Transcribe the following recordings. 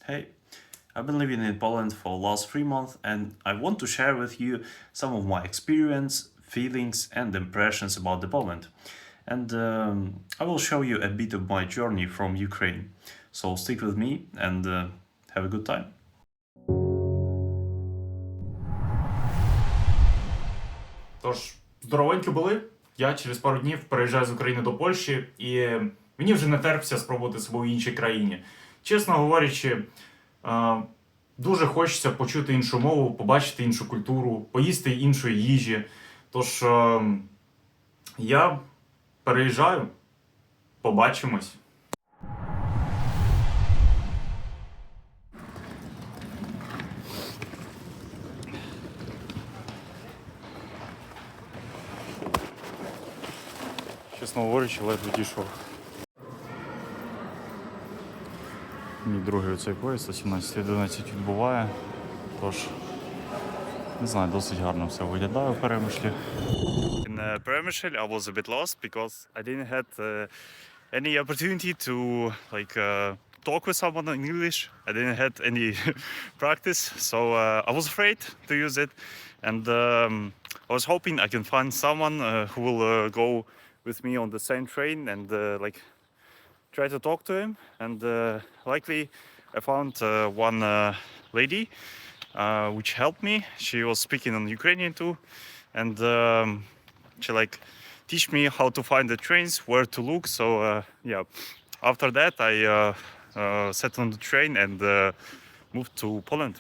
Hey, I've been living in Poland for the last 3 months and I want to share with you some of my experience, feelings, and impressions about the Poland. And I will show you a bit of my journey from Ukraine. So stick with me and have a good time. Тож, здоровенькі були. Я через пару днів переїжджаю з України до Польщі, і мені вже не терпиться спробувати себе в іншій країні. Чесно говорячи, дуже хочеться почути іншу мову, побачити іншу культуру, поїсти іншої їжі. Тож я переїжджаю, побачимось. Чесно говорячи, ледве дійшов. Мій другий оцей поїзд о 17:11 відбуває. Тож, не знаю, досить гарно все виглядає в Перемишлі. In Permishil, I was a bit lost because I didn't had any opportunity to talk with someone in English. I didn't had any practice, so I was afraid to use it, and I was hoping I can find someone who will go with me on the same train and try to talk to him. And likely, I found one lady which helped me. She was speaking on Ukrainian too, and she teach me how to find the trains, where to look. So yeah, after that I sat on the train and moved to Poland.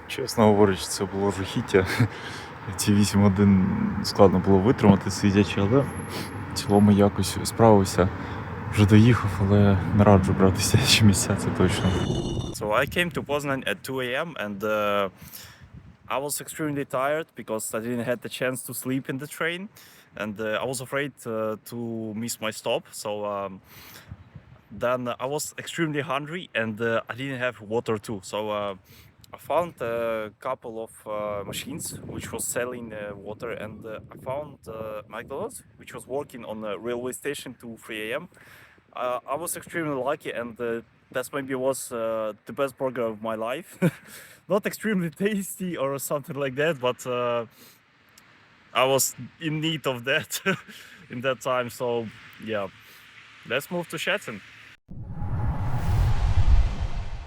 Чесно говорячи, це було жахіття. Ці 8 годин складно було витримати сидячи, але в цілому якось справився. Вже доїхав, але не раджу брати сидячі місця, це точно. So I came to Poznan at 2 a.m. and I was extremely tired because I didn't have the chance to sleep in the train, and I was afraid to miss my stop. So then I was extremely hungry and I didn't have water too. So I found a couple of machines which was selling water, and I found McDonald's which was working on a railway station to 3 a.m. I was extremely lucky, and that maybe was the best burger of my life. Not extremely tasty or something like that, but I was in need of that in that time. So yeah, let's move to Szczecin.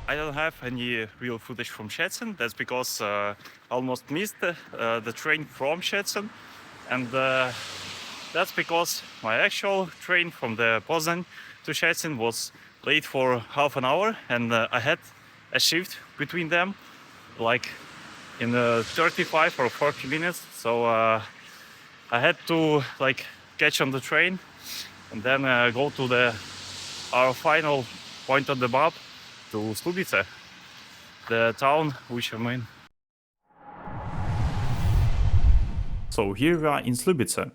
I don't have any real footage from Szczecin. That's because I almost missed the train from Szczecin, and that's because my actual train from the Poznan to Szczecin was late for half an hour, and I had a shift between them, like in 35 or 40 minutes. So I had to catch on the train and then go to our final point on the map, to Slubice, the town which I'm in. So here we are in Slubice.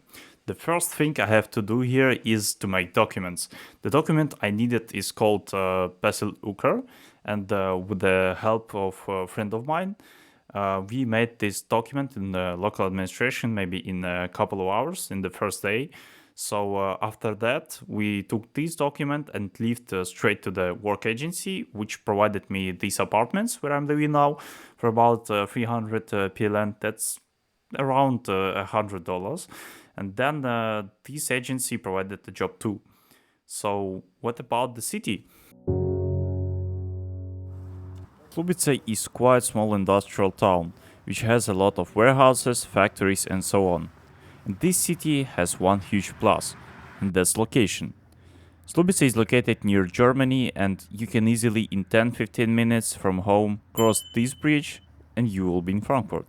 The first thing I have to do here is to make documents. The document I needed is called Pasil Ukr, and with the help of a friend of mine, we made this document in the local administration maybe in a couple of hours in the first day. So after that, we took this document and left straight to the work agency, which provided me these apartments where I'm living now for about 300 PLN. That's around $100. And then this agency provided the job too. So what about the city? Slubice is quite small industrial town, which has a lot of warehouses, factories and so on. And this city has one huge plus, and that's location. Slubice is located near Germany, and you can easily in 10-15 minutes from home cross this bridge and you will be in Frankfurt.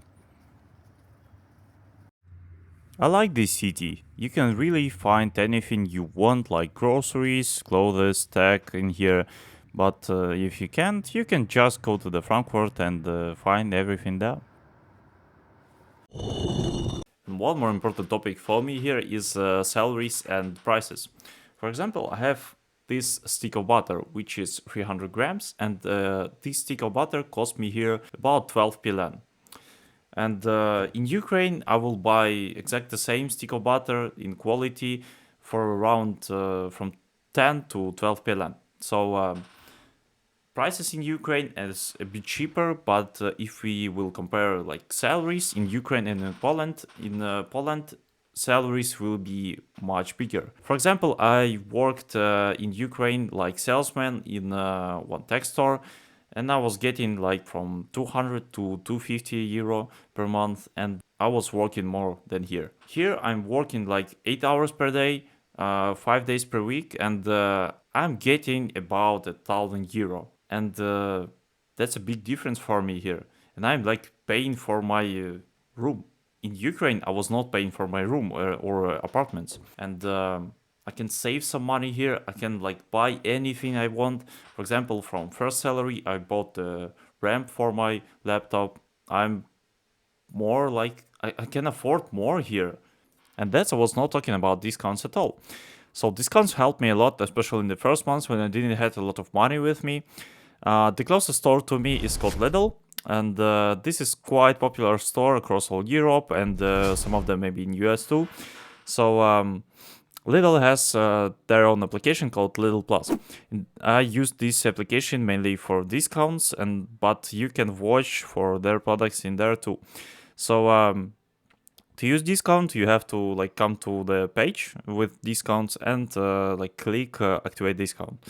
I like this city. You can really find anything you want, like groceries, clothes, tech in here. But if you can't, you can just go to the Frankfurt and find everything there. And one more important topic for me here is salaries and prices. For example, I have this stick of butter, which is 300 grams, and this stick of butter cost me here about 12 PLN. And in Ukraine, I will buy exact the same stick of butter in quality for around from 10 to 12 PLN. So prices in Ukraine is a bit cheaper, but if we will compare like salaries in Ukraine and in Poland, salaries will be much bigger. For example, I worked in Ukraine like salesman in one tech store, and I was getting like from 200 to 250 euro per month, and I was working more than here. Here I'm working like 8 hours per day, 5 days per week, and I'm getting about 1,000 euro, and that's a big difference for me here. And I'm like paying for my room. In Ukraine, I was not paying for my room or apartments, and I can save some money here. I can like buy anything I want. For example, from first salary, I bought the RAM for my laptop. I'm more like I can afford more here, and that's I was not talking about discounts at all. So discounts helped me a lot, especially in the first months when I didn't have a lot of money with me. The closest store to me is called Lidl, and this is quite popular store across all Europe, and some of them maybe in US too. So Lidl has their own application called Lidl Plus. And I use this application mainly for discounts, but you can watch for their products in there too. So to use discount, you have to like come to the page with discounts and like click activate discount,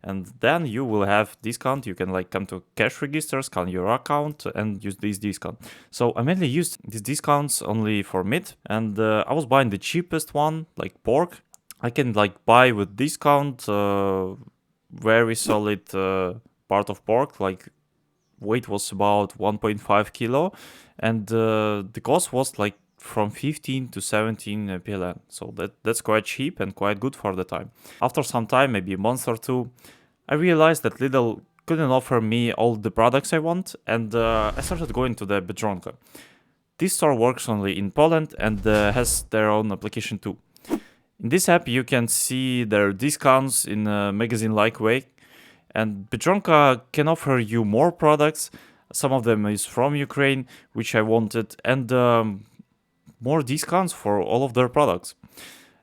and then you will have discount. You can like come to cash register, scan your account, and use this discount. So I mainly used these discounts only for meat, and I was buying the cheapest one, like pork. I can like buy with discount very solid part of pork, like weight was about 1.5 kilo, and the cost was like from 15 to 17 PLN. So that's quite cheap and quite good for the time. After some time, maybe a month or two, I realized that Lidl couldn't offer me all the products I want, and I started going to the Biedronka. This store works only in Poland and has their own application too. In this app, you can see their discounts in a magazine-like way, and Biedronka can offer you more products. Some of them is from Ukraine, which I wanted, and more discounts for all of their products.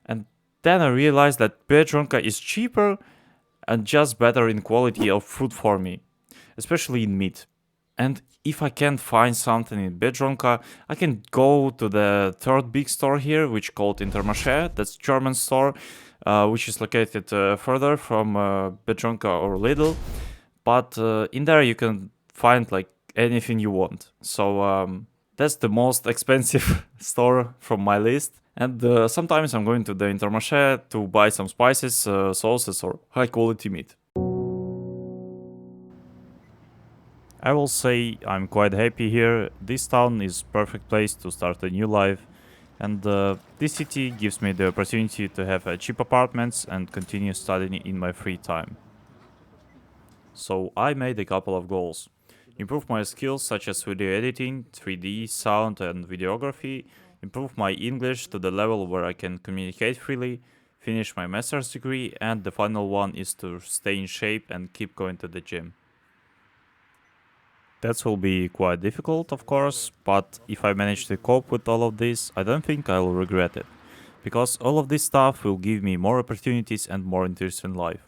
And then I realized that Biedronka is cheaper and just better in quality of food for me, especially in meat. And if I can't find something in Biedronka, I can go to the third big store here, which called Intermarché. That's German store, which is located further from Biedronka or Lidl. But in there you can find like anything you want. So that's the most expensive store from my list. And sometimes I'm going to the Intermarché to buy some spices, sauces, or high quality meat. I will say I'm quite happy here. This town is perfect place to start a new life, and this city gives me the opportunity to have cheap apartments and continue studying in my free time. So I made a couple of goals. Improve my skills such as video editing, 3D, sound and videography, improve my English to the level where I can communicate freely, finish my master's degree, and the final one is to stay in shape and keep going to the gym. That will be quite difficult, of course, but if I manage to cope with all of this, I don't think I'll regret it, because all of this stuff will give me more opportunities and more interest in life.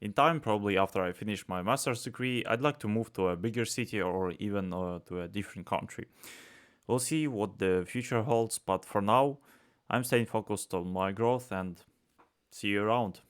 In time, probably after I finish my master's degree, I'd like to move to a bigger city or even to a different country. We'll see what the future holds, but for now, I'm staying focused on my growth and see you around.